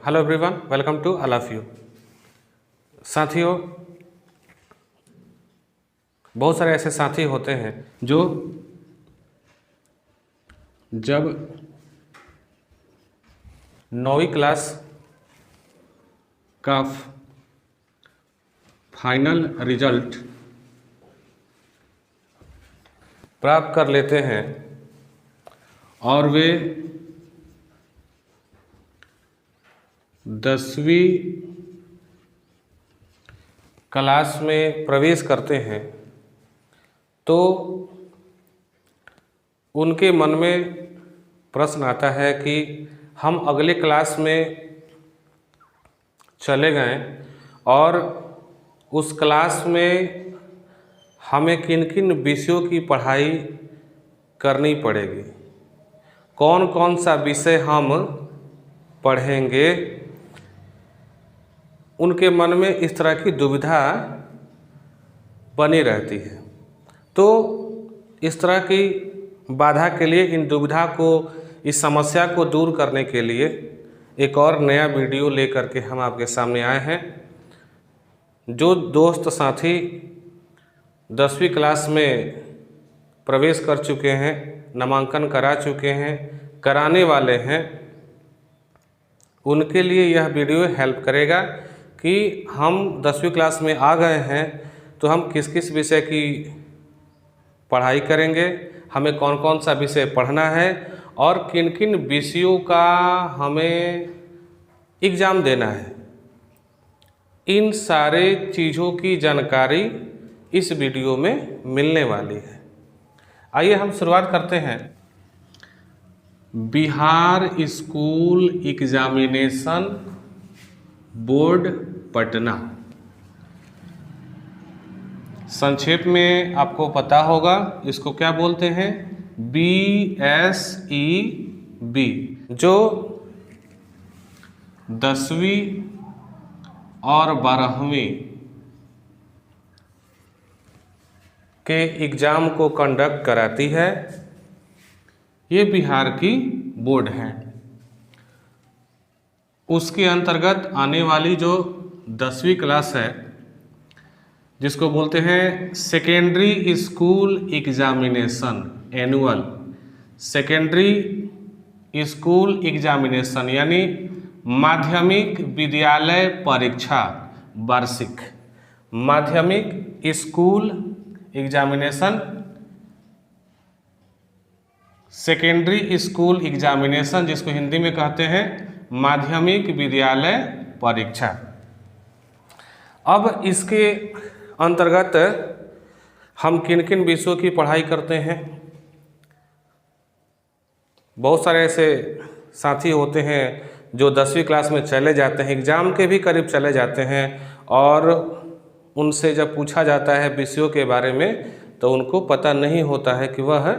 Hello everyone, welcome to all of you. साथियों, बहुत सारे ऐसे साथी होते हैं जो जब 9वीं क्लास का फाइनल रिजल्ट प्राप्त कर लेते हैं और वे 10वीं क्लास में प्रवेश करते हैं तो उनके मन में प्रश्न आता है कि हम अगले क्लास में चले गए और उस क्लास में हमें किन किन विषयों की पढ़ाई करनी पड़ेगी, कौन कौन सा विषय हम पढ़ेंगे। उनके मन में इस तरह की दुविधा बनी रहती है। तो इस तरह की बाधा के लिए, इन दुविधा को, इस समस्या को दूर करने के लिए एक और नया वीडियो लेकर के हम आपके सामने आए हैं। जो दोस्त साथी 10वीं क्लास में प्रवेश कर चुके हैं, नामांकन करा चुके हैं, कराने वाले हैं, उनके लिए यह वीडियो हेल्प करेगा कि हम 10वीं क्लास में आ गए हैं तो हम किस किस विषय की पढ़ाई करेंगे, हमें कौन कौन सा विषय पढ़ना है और किन किन विषयों का हमें एग्ज़ाम देना है। इन सारे चीज़ों की जानकारी इस वीडियो में मिलने वाली है। आइए हम शुरुआत करते हैं। Bihar school examination board Patna, संक्षेप में आपको पता होगा इसको क्या बोलते हैं, BSEB, जो 10वीं और 12वीं के एग्ज़ाम को कंडक्ट कराती है। ये बिहार की बोर्ड है। उसके अंतर्गत आने वाली जो 10वीं क्लास है, जिसको बोलते हैं secondary school examination, annual secondary school examination यानी माध्यमिक विद्यालय परीक्षा, वार्षिक माध्यमिक school examination, secondary school examination, जिसको हिंदी में कहते हैं माध्यमिक विद्यालय परीक्षा। अब इसके अंतर्गत हम किन किन विषयों की पढ़ाई करते हैं। बहुत सारे ऐसे साथी होते हैं जो 10वीं क्लास में चले जाते हैं, एग्ज़ाम के भी करीब चले जाते हैं, और उनसे जब पूछा जाता है विषयों के बारे में तो उनको पता नहीं होता है कि वह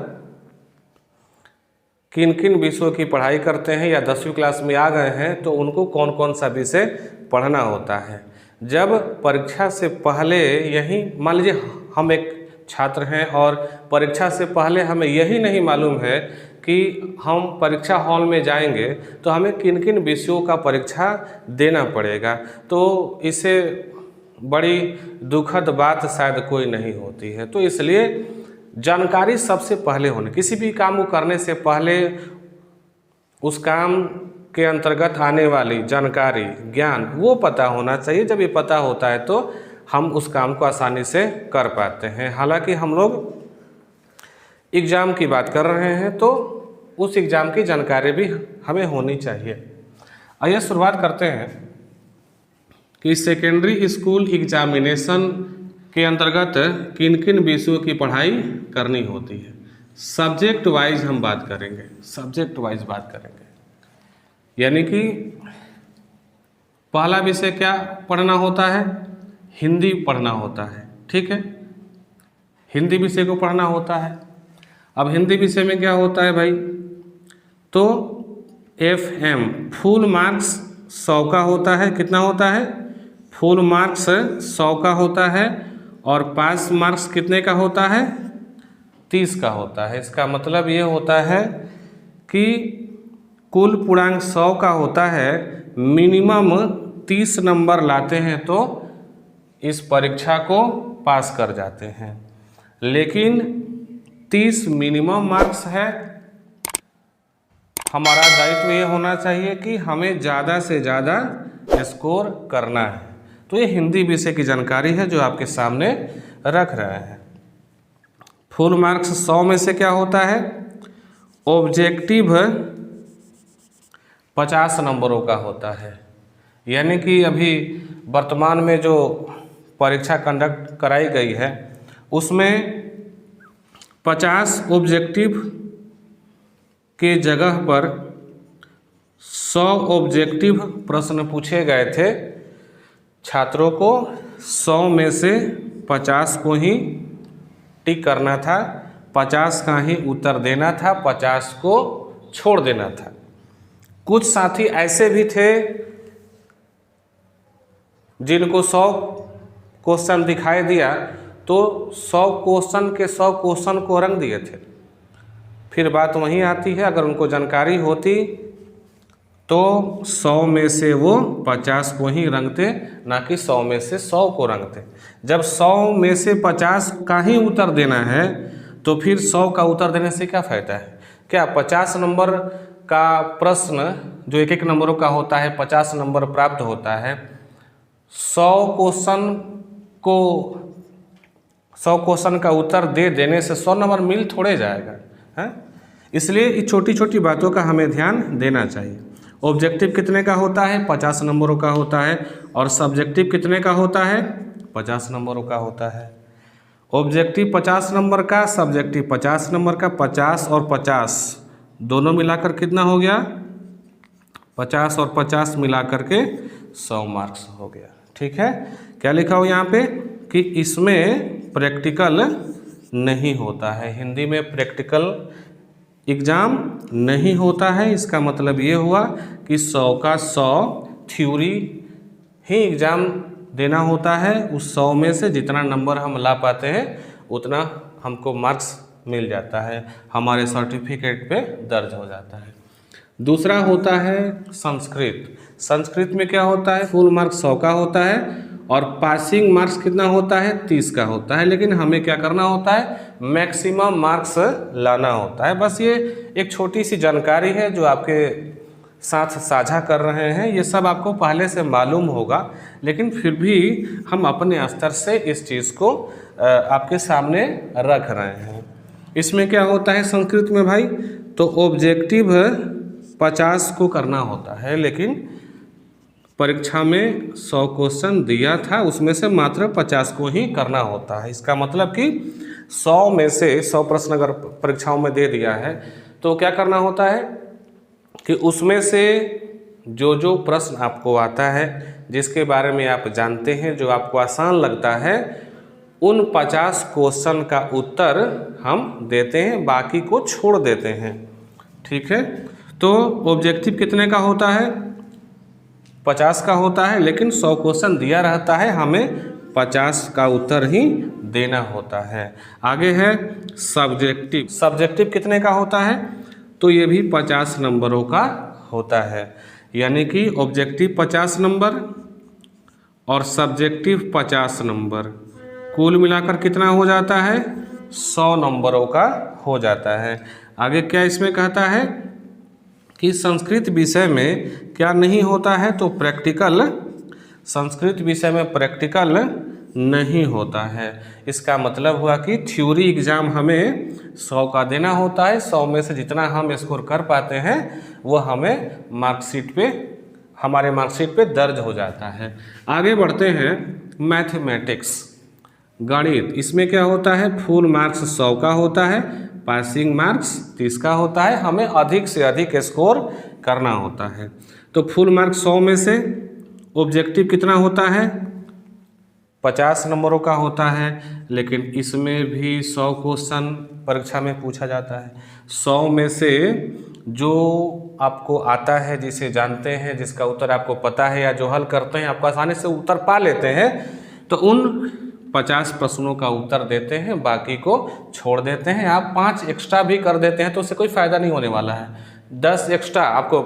किन किन विषयों की पढ़ाई करते हैं, या 10वीं क्लास में आ गए हैं तो उनको कौन कौन सा विषय पढ़ना होता है। जब परीक्षा से पहले यही, मान लीजिए हम एक छात्र हैं और परीक्षा से पहले हमें यही नहीं मालूम है कि हम परीक्षा हॉल में जाएंगे तो हमें किन किन विषयों का परीक्षा देना पड़ेगा, तो इससे बड़ी दुखद बात शायद कोई नहीं होती है। तो इसलिए जानकारी सबसे पहले होनी, किसी भी काम को करने से पहले उस काम के अंतर्गत आने वाली जानकारी, ज्ञान, वो पता होना चाहिए। जब ये पता होता है तो हम उस काम को आसानी से कर पाते हैं। हालांकि हम लोग एग्ज़ाम की बात कर रहे हैं तो उस एग्ज़ाम की जानकारी भी हमें होनी चाहिए। आइए शुरुआत करते हैं कि सेकेंडरी स्कूल एग्जामिनेशन के अंतर्गत किन किन विषयों की पढ़ाई करनी होती है। सब्जेक्ट वाइज हम बात करेंगे, सब्जेक्ट वाइज बात करेंगे, यानी कि पहला विषय क्या पढ़ना होता है, हिंदी पढ़ना होता है। ठीक है, हिंदी विषय को पढ़ना होता है। अब हिंदी विषय में क्या होता है भाई, तो FM फुल मार्क्स 100 का होता है। कितना होता है, फुल मार्क्स 100 का होता है, और पास मार्क्स कितने का होता है, 30 का होता है। इसका मतलब ये होता है कि कुल पूर्णांक 100 का होता है, मिनिमम 30 नंबर लाते हैं तो इस परीक्षा को पास कर जाते हैं। लेकिन 30 मिनिमम मार्क्स है, हमारा दायित्व ये होना चाहिए कि हमें ज़्यादा से ज़्यादा स्कोर करना है। तो ये हिंदी विषय की जानकारी है जो आपके सामने रख रहे हैं। फुल मार्क्स 100 में से क्या होता है? ऑब्जेक्टिव 50 नंबरों का होता है। यानी कि अभी वर्तमान में जो परीक्षा कंडक्ट कराई गई है उसमें 50 ऑब्जेक्टिव के जगह पर 100 ऑब्जेक्टिव प्रश्न पूछे गए थे। छात्रों को 100 में से 50 को ही टिक करना था, 50 का ही उत्तर देना था, 50 को छोड़ देना था। कुछ साथी ऐसे भी थे जिनको 100 क्वेश्चन दिखाई दिया तो 100 क्वेश्चन के 100 क्वेश्चन को रंग दिए थे। फिर बात वहीं आती है, अगर उनको जानकारी होती तो 100 में से वो 50 को ही रंगते, ना कि 100 में से 100 को रंगते। जब 100 में से 50 का ही उत्तर देना है तो फिर 100 का उत्तर देने से क्या फ़ायदा है? क्या 50 नंबर का प्रश्न जो एक एक नंबरों का होता है 50 नंबर प्राप्त होता है, 100 क्वेश्चन का उत्तर दे देने से 100 नंबर मिल थोड़े जाएगा है। इसलिए इस छोटी छोटी बातों का हमें ध्यान देना चाहिए। ऑब्जेक्टिव कितने का होता है? 50 नंबरों का होता है। और सब्जेक्टिव कितने का होता है? 50 नंबरों का होता है। ऑब्जेक्टिव 50 नंबर का, सब्जेक्टिव 50 नंबर का। 50 और 50 दोनों मिलाकर कितना हो गया? 50 और 50 मिलाकर के 100 मार्क्स हो गया। ठीक है, क्या लिखा हो यहाँ पे कि इसमें प्रैक्टिकल नहीं होता है। हिंदी में प्रैक्टिकल एग्ज़ाम नहीं होता है। इसका मतलब ये हुआ कि 100 का 100 थ्योरी ही एग्ज़ाम देना होता है। उस 100 में से जितना नंबर हम ला पाते हैं उतना हमको मार्क्स मिल जाता है, हमारे सर्टिफिकेट पे दर्ज हो जाता है। दूसरा होता है संस्कृत। संस्कृत में क्या होता है? फुल मार्क्स 100 का होता है और पासिंग मार्क्स कितना होता है? 30 का होता है। लेकिन हमें क्या करना होता है? मैक्सिमम मार्क्स लाना होता है। बस ये एक छोटी सी जानकारी है जो आपके साथ साझा कर रहे हैं। ये सब आपको पहले से मालूम होगा, लेकिन फिर भी हम अपने स्तर से इस चीज़ को आपके सामने रख रहे हैं। इसमें क्या होता है संस्कृत में भाई? तो ऑब्जेक्टिव 50 को करना होता है, लेकिन परीक्षा में 100 क्वेश्चन दिया था, उसमें से मात्र 50 को ही करना होता है। इसका मतलब कि 100 में से 100 प्रश्न अगर परीक्षाओं में दे दिया है तो क्या करना होता है कि उसमें से जो जो प्रश्न आपको आता है, जिसके बारे में आप जानते हैं, जो आपको आसान लगता है, उन 50 क्वेश्चन का उत्तर हम देते हैं, बाकी को छोड़ देते हैं। ठीक है, तो ऑब्जेक्टिव कितने का होता है? 50 का होता है, लेकिन 100 क्वेश्चन दिया रहता है, हमें 50 का उत्तर ही देना होता है। आगे है सब्जेक्टिव। सब्जेक्टिव कितने का होता है? तो ये भी 50 नंबरों का होता है। यानी कि ऑब्जेक्टिव 50 नंबर और सब्जेक्टिव 50 नंबर, कुल मिलाकर कितना हो जाता है? 100 नंबरों का हो जाता है। आगे क्या इसमें कहता है कि संस्कृत विषय में क्या नहीं होता है? तो प्रैक्टिकल, संस्कृत विषय में प्रैक्टिकल नहीं होता है। इसका मतलब हुआ कि थ्योरी एग्ज़ाम हमें 100 का देना होता है। 100 में से जितना हम स्कोर कर पाते हैं वो हमें मार्कशीट पे, हमारे मार्कशीट पे दर्ज हो जाता है। आगे बढ़ते हैं मैथमेटिक्स, गणित। इसमें क्या होता है? फुल मार्क्स 100 का होता है, पासिंग मार्क्स 30 का होता है। हमें अधिक से अधिक स्कोर करना होता है। तो फुल मार्क्स 100 में से ऑब्जेक्टिव कितना होता है? 50 नंबरों का होता है, लेकिन इसमें भी 100 क्वेश्चन परीक्षा में पूछा जाता है। 100 में से जो आपको आता है, जिसे जानते हैं, जिसका उत्तर आपको पता है, या जो हल करते हैं आपको आसानी से उत्तर पा लेते हैं, तो उन 50 प्रश्नों का उत्तर देते हैं, बाकी को छोड़ देते हैं। आप 5 एक्स्ट्रा भी कर देते हैं तो उससे कोई फ़ायदा नहीं होने वाला है। 10 एक्स्ट्रा आपको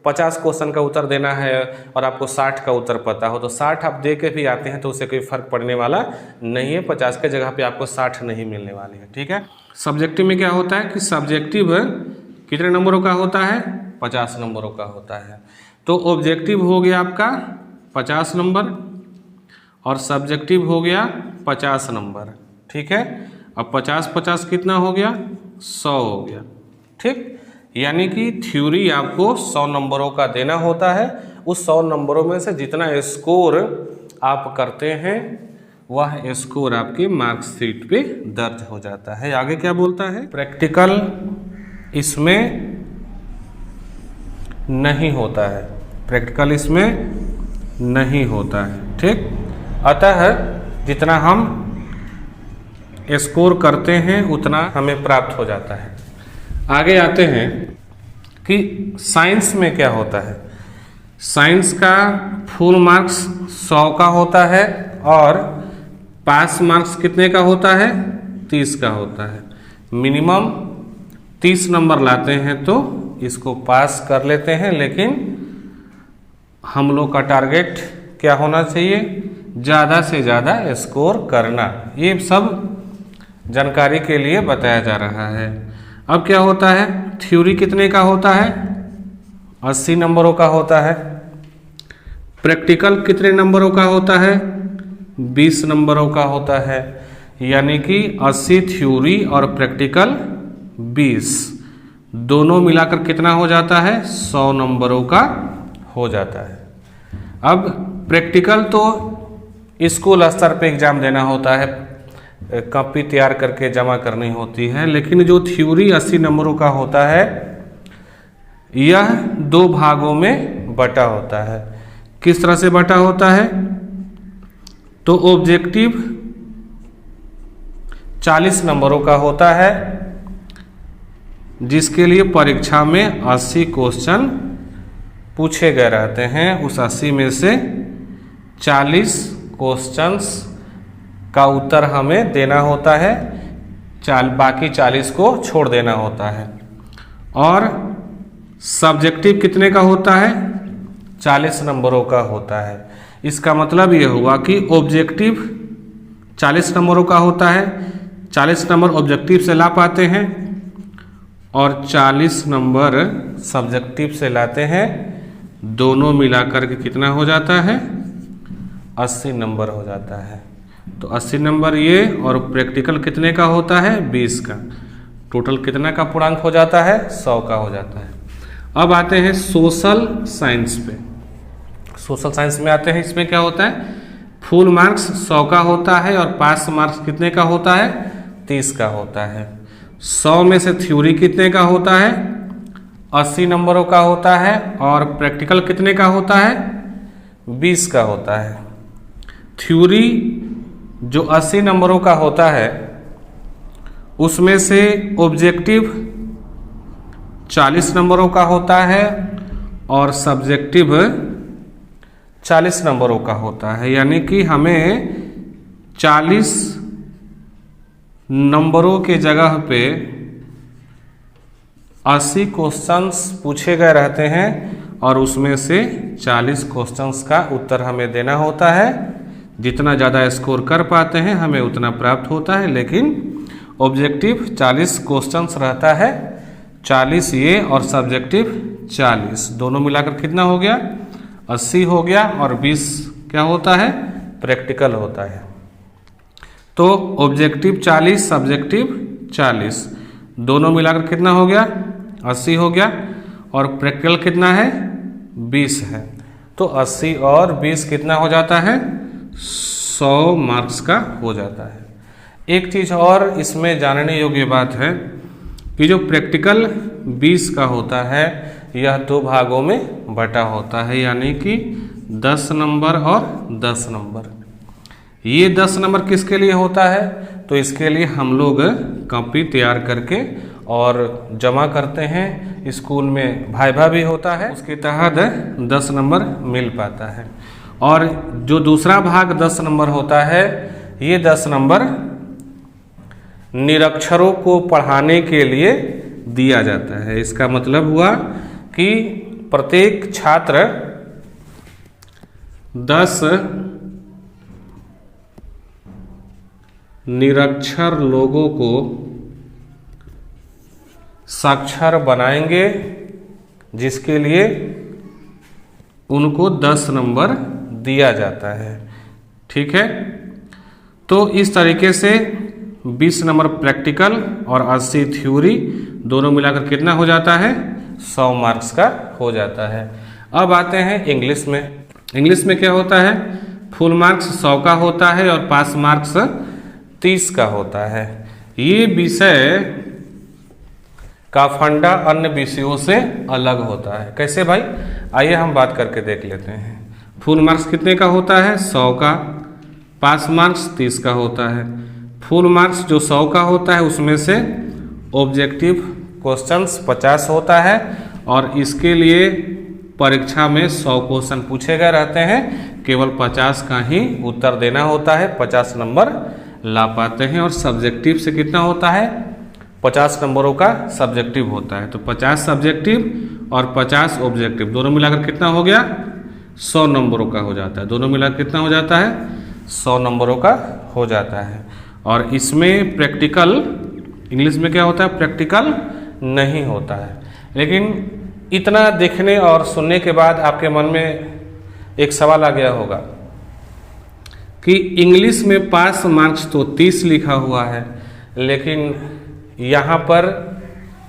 50 क्वेश्चन का उत्तर देना है और आपको 60 का उत्तर पता हो तो 60 आप दे के भी आते हैं तो उससे कोई फर्क पड़ने वाला नहीं है। 50 के जगह पे आपको 60 नहीं मिलने वाली है, ठीक है। सब्जेक्टिव में क्या होता है कि सब्जेक्टिव कितने नंबरों का होता है? 50 नंबरों का होता है। तो ऑब्जेक्टिव हो गया आपका 50 नंबर और सब्जेक्टिव हो गया 50 नंबर, ठीक है। अब 50-50 कितना हो गया? 100 हो गया, ठीक। यानी कि थ्योरी आपको 100 नंबरों का देना होता है। उस 100 नंबरों में से जितना स्कोर आप करते हैं वह स्कोर आपके मार्कशीट पे दर्ज हो जाता है। आगे क्या बोलता है? प्रैक्टिकल इसमें नहीं होता है, प्रैक्टिकल इसमें नहीं होता है, ठीक। अतः जितना हम स्कोर करते हैं उतना हमें प्राप्त हो जाता है। आगे आते हैं कि साइंस में क्या होता है। साइंस का फुल मार्क्स 100 का होता है और पास मार्क्स कितने का होता है? 30 का होता है। मिनिमम 30 नंबर लाते हैं तो इसको पास कर लेते हैं, लेकिन हम लोग का टारगेट क्या होना चाहिए? ज़्यादा से ज़्यादा स्कोर करना। ये सब जानकारी के लिए बताया जा रहा है। अब क्या होता है? थ्योरी कितने का होता है? 80 नंबरों का होता है। प्रैक्टिकल कितने नंबरों का होता है? 20 नंबरों का होता है। यानी कि 80 थ्योरी और प्रैक्टिकल 20, दोनों मिलाकर कितना हो जाता है? 100 नंबरों का हो जाता है। अब प्रैक्टिकल तो स्कूल स्तर पे एग्जाम देना होता है, कॉपी तैयार करके जमा करनी होती है, लेकिन जो थ्योरी 80 नंबरों का होता है यह 2 भागों में बटा होता है। किस तरह से बटा होता है? तो ऑब्जेक्टिव 40 नंबरों का होता है, जिसके लिए परीक्षा में 80 क्वेश्चन पूछे गए रहते हैं। उस 80 में से 40 क्वेश्चंस का उत्तर हमें देना होता है, बाकी 40 को छोड़ देना होता है। और सब्जेक्टिव कितने का होता है? 40 नंबरों का होता है। इसका मतलब ये हुआ कि ऑब्जेक्टिव 40 नंबरों का होता है, 40 नंबर ऑब्जेक्टिव से ला पाते हैं और 40 नंबर सब्जेक्टिव से लाते हैं। दोनों मिलाकर के कितना हो जाता है? 80 नंबर हो जाता है। तो 80 नंबर ये और प्रैक्टिकल कितने का होता है? 20 का। टोटल कितना का पूर्णांक हो जाता है? 100 का हो जाता है। अब आते हैं सोशल साइंस पे। सोशल साइंस में आते हैं, इसमें क्या होता है? फुल मार्क्स 100 का होता है और पास मार्क्स कितने का होता है? 30 का होता है। 100 में से थ्योरी कितने का होता है? 80 नंबरों का होता है और प्रैक्टिकल कितने का होता है? 20 का होता है। थ्योरी जो 80 नंबरों का होता है उसमें से ऑब्जेक्टिव 40 नंबरों का होता है और सब्जेक्टिव 40 नंबरों का होता है। यानी कि हमें 40 नंबरों के जगह पे 80 क्वेश्चंस पूछे गए रहते हैं और उसमें से 40 क्वेश्चंस का उत्तर हमें देना होता है। जितना ज़्यादा स्कोर कर पाते हैं हमें उतना प्राप्त होता है, लेकिन ऑब्जेक्टिव 40 क्वेश्चंस रहता है, 40 ये और सब्जेक्टिव 40, दोनों मिलाकर कितना हो गया? 80 हो गया और 20 क्या होता है? प्रैक्टिकल होता है। तो ऑब्जेक्टिव 40 सब्जेक्टिव 40, दोनों मिलाकर कितना हो गया? 80 हो गया और प्रैक्टिकल कितना है? 20 है। तो 80 और 20 कितना हो जाता है? 100 मार्क्स का हो जाता है। एक चीज़ और इसमें जानने योग्य बात है कि जो प्रैक्टिकल 20 का होता है यह 2 भागों में बटा होता है, यानी कि 10 नंबर और 10 नंबर। ये 10 नंबर किसके लिए होता है? तो इसके लिए हम लोग कॉपी तैयार करके और जमा करते हैं। स्कूल में वाइवा भी होता है, उसके तहत 10 नंबर मिल पाता है। और जो दूसरा भाग 10 नंबर होता है, ये 10 नंबर निरक्षरों को पढ़ाने के लिए दिया जाता है। इसका मतलब हुआ कि प्रत्येक छात्र 10 निरक्षर लोगों को साक्षर बनाएंगे, जिसके लिए उनको 10 नंबर दिया जाता है। ठीक है, तो इस तरीके से 20 नंबर प्रैक्टिकल और 80 थ्योरी दोनों मिलाकर कितना हो जाता है? 100 मार्क्स का हो जाता है। अब आते हैं इंग्लिश में। इंग्लिश में क्या होता है? फुल मार्क्स 100 का होता है और पास मार्क्स 30 का होता है। ये विषय का फंडा अन्य विषयों से अलग होता है। कैसे भाई? आइए हम बात करके देख लेते हैं। फुल मार्क्स कितने का होता है? 100 का। पास मार्क्स 30 का होता है। फुल मार्क्स जो 100 का होता है उसमें से ऑब्जेक्टिव क्वेश्चंस 50 होता है और इसके लिए परीक्षा में 100 क्वेश्चन पूछे गए रहते हैं, केवल 50 का ही उत्तर देना होता है, 50 नंबर ला पाते हैं। और सब्जेक्टिव से कितना होता है? 50 नंबरों का सब्जेक्टिव होता है। तो 50 सब्जेक्टिव और 50 ऑब्जेक्टिव दोनों मिलाकर कितना हो गया? 100 नंबरों का हो जाता है। दोनों मिलाकर कितना हो जाता है? 100 नंबरों का हो जाता है। और इसमें प्रैक्टिकल, इंग्लिश में क्या होता है? प्रैक्टिकल नहीं होता है। लेकिन इतना देखने और सुनने के बाद आपके मन में एक सवाल आ गया होगा कि इंग्लिश में पास मार्क्स तो 30 लिखा हुआ है, लेकिन यहाँ पर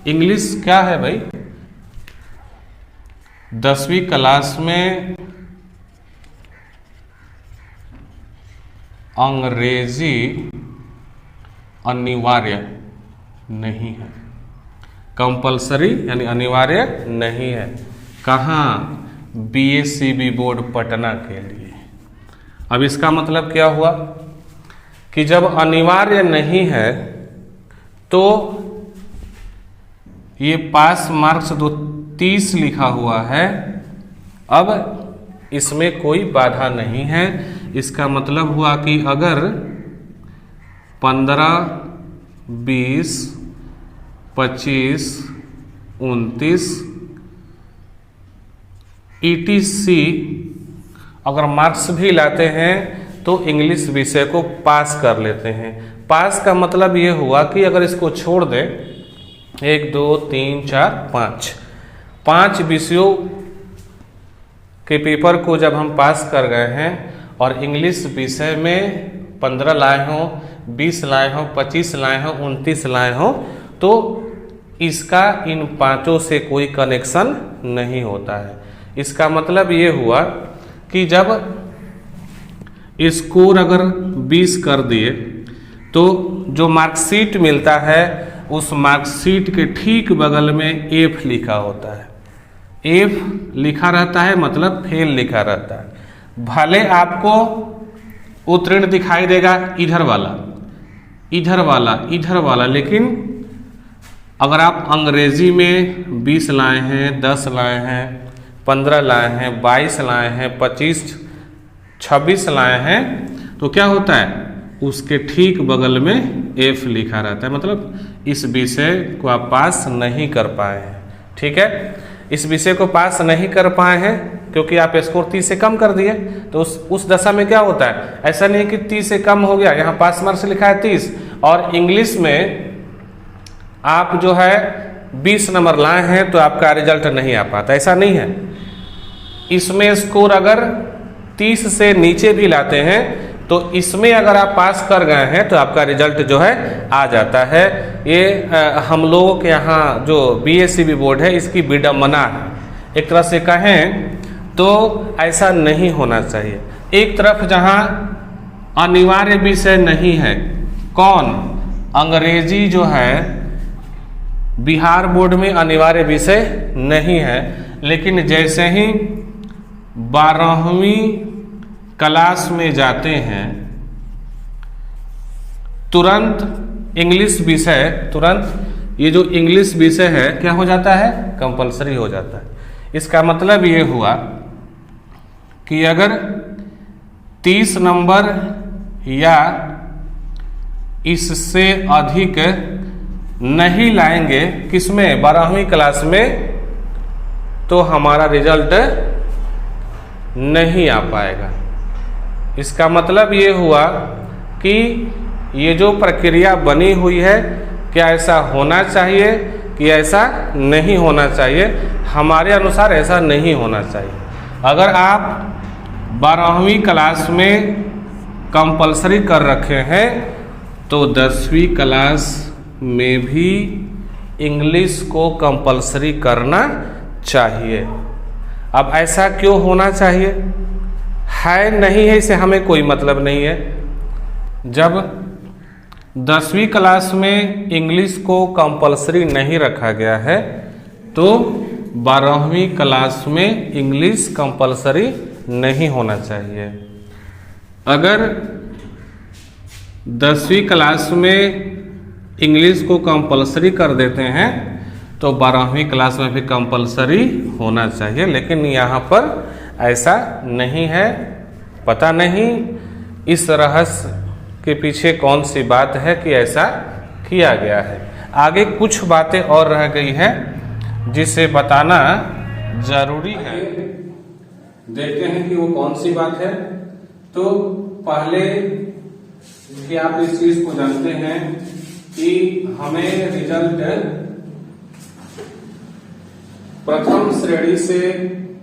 इंग्लिश क्या है भाई? 10वीं क्लास में अंग्रेजी अनिवार्य नहीं है, कंपलसरी यानी अनिवार्य नहीं है। कहाँ? BACB बोर्ड पटना के लिए। अब इसका मतलब क्या हुआ कि जब अनिवार्य नहीं है तो ये पास मार्क्स 30 लिखा हुआ है, अब इसमें कोई बाधा नहीं है। इसका मतलब हुआ कि अगर 15, 20, 25, 29 ETC अगर मार्क्स भी लाते हैं तो इंग्लिश विषय को पास कर लेते हैं। पास का मतलब ये हुआ कि अगर इसको छोड़ दें, 1, 2, 3, 4, 5 विषयों के पेपर को जब हम पास कर गए हैं और इंग्लिश विषय में 15 लाए हों, 20 लाए हों, 25 लाए हों, 29 लाए हों, तो इसका इन 5 से कोई कनेक्शन नहीं होता है। इसका मतलब ये हुआ कि जब स्कोर अगर 20 कर दिए तो जो मार्कशीट मिलता है उस मार्कशीट के ठीक बगल में F लिखा होता है। F लिखा रहता है मतलब फेल लिखा रहता है। भले आपको उत्तीर्ण दिखाई देगा इधर वाला, इधर वाला, इधर वाला, लेकिन अगर आप अंग्रेजी में 20 लाए हैं, 10 लाए हैं, 15 लाए हैं, 22 लाए हैं, 25, 26 लाए हैं, तो क्या होता है? उसके ठीक बगल में F लिखा रहता है, मतलब इस विषय को आप पास नहीं कर पाए हैं। ठीक है, इस विषय को पास नहीं कर पाए हैं क्योंकि आप स्कोर 30 से कम कर दिए। तो उस दशा में क्या होता है? ऐसा नहीं कि 30 से कम हो गया, यहाँ पास मार्क्स लिखा है 30 और इंग्लिश में आप जो है 20 नंबर लाए हैं तो आपका रिजल्ट नहीं आ पाता, ऐसा नहीं है। इसमें स्कोर अगर 30 से नीचे भी लाते हैं तो इसमें अगर आप पास कर गए हैं तो आपका रिजल्ट जो है आ जाता है। ये हम लोगों के यहाँ जो BACB बोर्ड है इसकी विडंबना है। एक तरह से कहें तो ऐसा नहीं होना चाहिए। एक तरफ जहाँ अनिवार्य विषय नहीं है, कौन? अंग्रेजी जो है बिहार बोर्ड में अनिवार्य विषय नहीं है, लेकिन जैसे ही 12वीं क्लास में जाते हैं तुरंत इंग्लिश विषय, तुरंत ये जो इंग्लिश विषय है क्या हो जाता है? कंपलसरी हो जाता है। इसका मतलब ये हुआ कि अगर 30 नंबर या इससे अधिक नहीं लाएंगे, किसमें? 12वीं क्लास में तो हमारा रिजल्ट नहीं आ पाएगा। इसका मतलब ये हुआ कि ये जो प्रक्रिया बनी हुई है, क्या ऐसा होना चाहिए कि ऐसा नहीं होना चाहिए? हमारे अनुसार ऐसा नहीं होना चाहिए। अगर आप 12वीं क्लास में कंपलसरी कर रखे हैं तो 10वीं क्लास में भी इंग्लिश को कंपलसरी करना चाहिए। अब ऐसा क्यों होना चाहिए? है नहीं है इसे हमें कोई मतलब नहीं है। जब 10वीं क्लास में इंग्लिश को कंपलसरी नहीं रखा गया है तो 12वीं क्लास में इंग्लिश कंपलसरी नहीं होना चाहिए। अगर 10वीं क्लास में इंग्लिश को कंपलसरी कर देते हैं तो 12वीं क्लास में भी कंपलसरी होना चाहिए, लेकिन यहाँ पर ऐसा नहीं है। पता नहीं इस रहस्य के पीछे कौन सी बात है कि ऐसा किया गया है। आगे कुछ बातें और रह गई हैं जिसे बताना जरूरी है। देखते हैं कि वो कौन सी बात है। तो पहले कि आप इस चीज को जानते हैं कि हमें रिजल्ट प्रथम श्रेणी से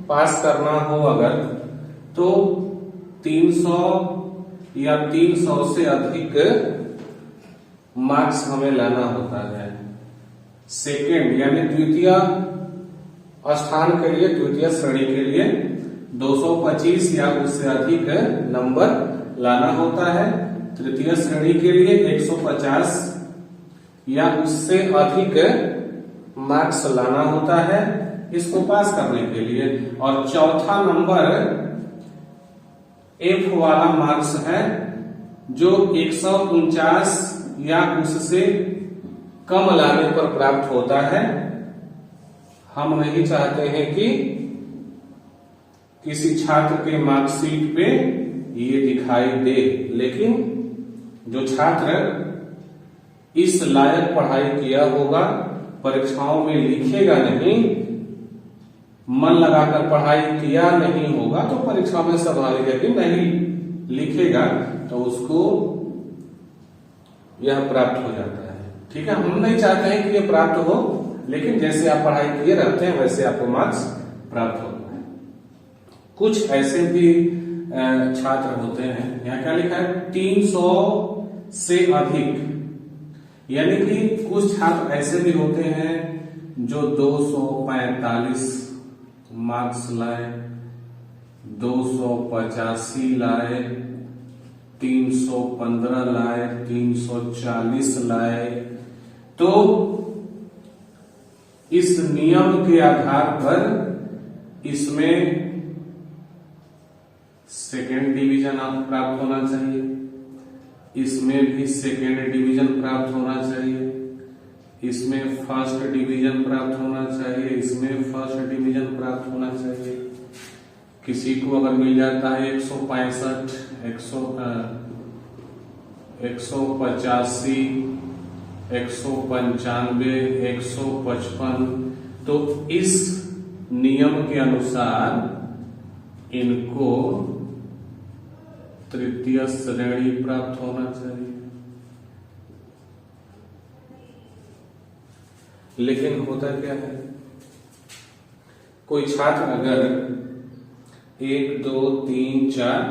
पास करना हो अगर, तो 300 या 300 से अधिक मार्क्स हमें लाना होता है। सेकेंड यानी द्वितीय स्थान के लिए, द्वितीय श्रेणी के लिए 225 या उससे अधिक नंबर लाना होता है। तृतीय श्रेणी के लिए 150 या उससे अधिक मार्क्स लाना होता है इसको पास करने के लिए। और चौथा नंबर F वाला मार्क्स है जो 149 या उससे कम लाने पर प्राप्त होता है। हम नहीं चाहते हैं कि किसी छात्र के मार्कशीट पे ये दिखाई दे, लेकिन जो छात्र इस लायक पढ़ाई किया होगा, परीक्षाओं में लिखेगा नहीं, मन लगाकर पढ़ाई किया नहीं होगा तो परीक्षा में स्वाभाविक है कि नहीं लिखेगा, तो उसको यह प्राप्त हो जाता है। ठीक है, हम नहीं चाहते हैं कि यह प्राप्त हो, लेकिन जैसे आप पढ़ाई किए रहते हैं वैसे आपको मार्क्स प्राप्त होता है। कुछ ऐसे भी छात्र होते हैं, यहाँ क्या लिखा है 300 से अधिक, यानी कि कुछ छात्र ऐसे भी होते हैं जो 245 मार्क्स लाए, 285 लाए, 315 लाए, 340 लाए। तो इस नियम के आधार पर इसमें सेकेंड डिवीजन प्राप्त होना चाहिए, इसमें भी सेकेंड डिवीजन प्राप्त होना चाहिए, इसमें फर्स्ट डिवीजन प्राप्त होना चाहिए, इसमें फर्स्ट डिवीजन प्राप्त होना चाहिए। किसी को अगर मिल जाता है 165, 185, 195, 155, तो इस नियम के अनुसार इनको तृतीय श्रेणी प्राप्त होना चाहिए। लेकिन होता क्या है, कोई छात्र अगर 1, 2, 3, 4,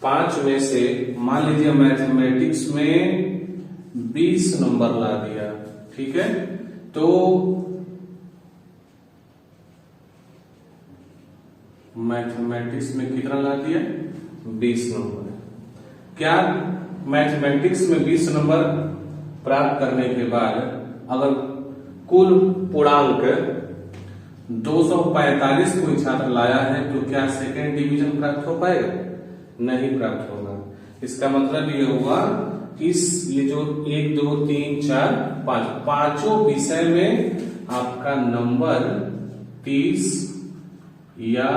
5 में से मान लीजिए मैथमेटिक्स में 20 नंबर ला दिया, ठीक है, तो मैथमेटिक्स में कितना ला दिया 20 नंबर। क्या मैथमेटिक्स में 20 नंबर प्राप्त करने के बाद अगर कुल पूर्णांक 245 कोई छात्र लाया है तो क्या सेकेंड डिवीजन प्राप्त हो पाएगा? नहीं प्राप्त होगा। इसका मतलब ये हुआ कि ये जो 1, 2, 3, 4, 5 पांचों विषय में आपका नंबर 30 या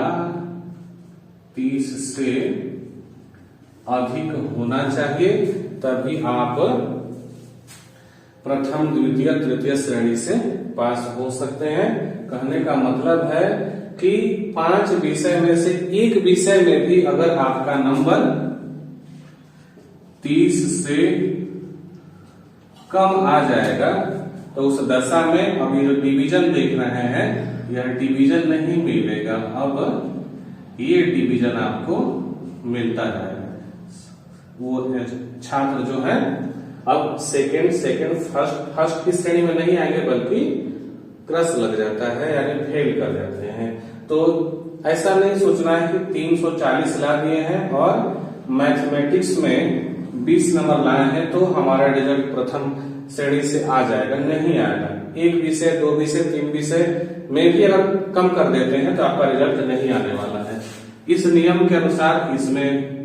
30 से अधिक होना चाहिए, तभी आप प्रथम, द्वितीय, तृतीय श्रेणी से पास हो सकते हैं। कहने का मतलब है कि 5 विषय में से एक विषय में भी अगर आपका नंबर 30 से कम आ जाएगा तो उस दशा में अभी जो डिवीजन देख रहे हैं यह डिवीजन नहीं मिलेगा, अब ये डिवीजन आपको मिलता जाएगा। वो छात्र जो है अब सेकंड फर्स्ट की श्रेणी में नहीं आएंगे बल्कि क्रश लग जाता है यानी फेल कर जाते हैं। तो ऐसा नहीं सोचना है कि 340 ला दिए हैं और मैथमेटिक्स में 20 नंबर लाए हैं तो हमारा रिजल्ट प्रथम श्रेणी से आ जाएगा, नहीं आएगा। एक विषय, 2 विषय, 3 विषय में भी अगर कम कर देते हैं तो आपका रिजल्ट नहीं आने वाला है। इस नियम के अनुसार इसमें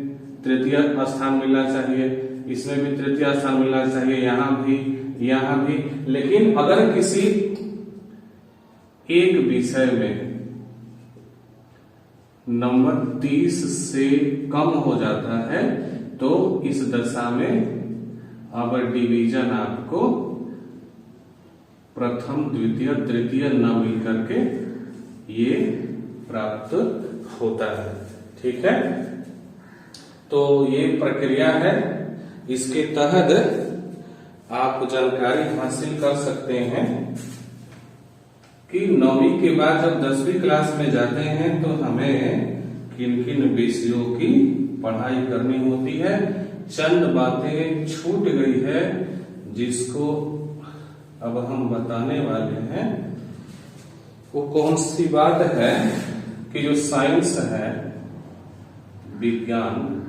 तृतीय स्थान मिलना चाहिए, इसमें भी तृतीय स्थान मिलना चाहिए, यहाँ भी। लेकिन अगर किसी एक विषय में नंबर 30 से कम हो जाता है तो इस दशा में अब डिवीजन आपको प्रथम, द्वितीय, तृतीय न मिल करके ये प्राप्त होता है। ठीक है, तो ये प्रक्रिया है, इसके तहत आप जानकारी हासिल कर सकते हैं कि 9वीं के बाद जब 10वीं क्लास में जाते हैं तो हमें किन किन विषयों की पढ़ाई करनी होती है। चंद बातें छूट गई है जिसको अब हम बताने वाले हैं। वो कौन सी बात है कि जो साइंस है, विज्ञान,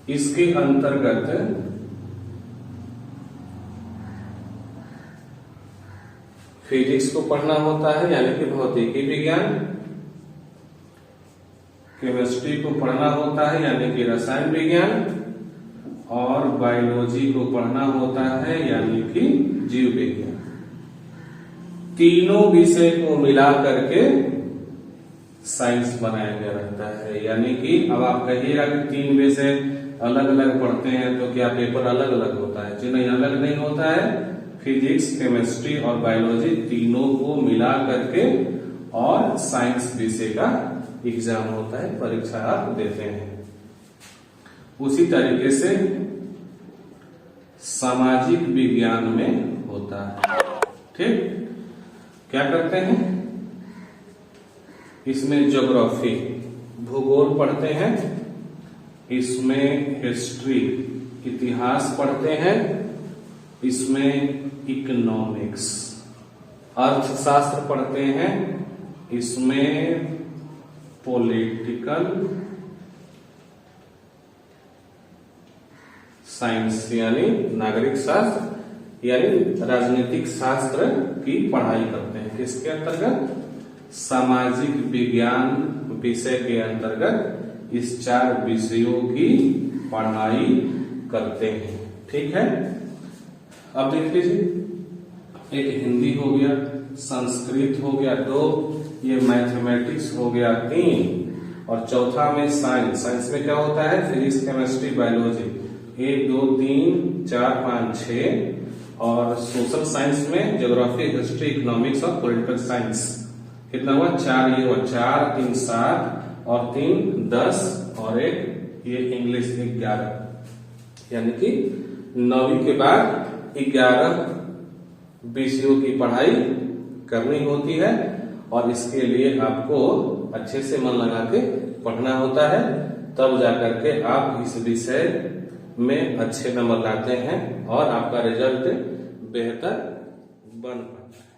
इसके अंतर्गत फिजिक्स को पढ़ना होता है यानी कि भौतिकी विज्ञान, केमिस्ट्री को पढ़ना होता है यानी कि रसायन विज्ञान, और बायोलॉजी को पढ़ना होता है यानी कि जीव विज्ञान। तीनों विषय को मिला करके साइंस बनाया गया रहता है। यानी कि अब आप कहिएगा कि 3 विषय अलग अलग पढ़ते हैं तो क्या पेपर अलग अलग होता है? जी नहीं, अलग नहीं होता है। फिजिक्स, केमिस्ट्री और बायोलॉजी तीनों को मिला करके और साइंस विषय का एग्जाम होता है, परीक्षा आप देते हैं। उसी तरीके से सामाजिक विज्ञान में होता है। ठीक, क्या करते हैं इसमें? ज्योग्राफी, भूगोल पढ़ते हैं, इसमें हिस्ट्री, इतिहास पढ़ते हैं, इसमें इकोनॉमिक्स, अर्थशास्त्र पढ़ते हैं, इसमें पॉलिटिकल साइंस यानी नागरिक शास्त्र यानी राजनीतिक शास्त्र की पढ़ाई करते हैं। किसके अंतर्गत? सामाजिक विज्ञान विषय के अंतर्गत इस 4 विषयों की पढ़ाई करते हैं। ठीक है, अब देख लीजिए, एक हिंदी हो गया, संस्कृत हो गया 2, ये मैथमेटिक्स हो गया 3, और चौथा में साइंस। साइंस में क्या होता है? फिजिक्स, केमिस्ट्री, बायोलॉजी 1 2 3 4 5 6, और सोशल साइंस में ज्योग्राफी, हिस्ट्री, इकोनॉमिक्स और पॉलिटिकल साइंस। कितना हुआ? 4, ये हुआ 4 3 7 और 3 10 और एक ये इंग्लिश 11। यानी कि 9वीं के बाद 11 विषयों की पढ़ाई करनी होती है और इसके लिए आपको अच्छे से मन लगा के पढ़ना होता है, तब जाकर के आप इस विषय में अच्छे नंबर लाते हैं और आपका रिजल्ट बेहतर बन पाता है।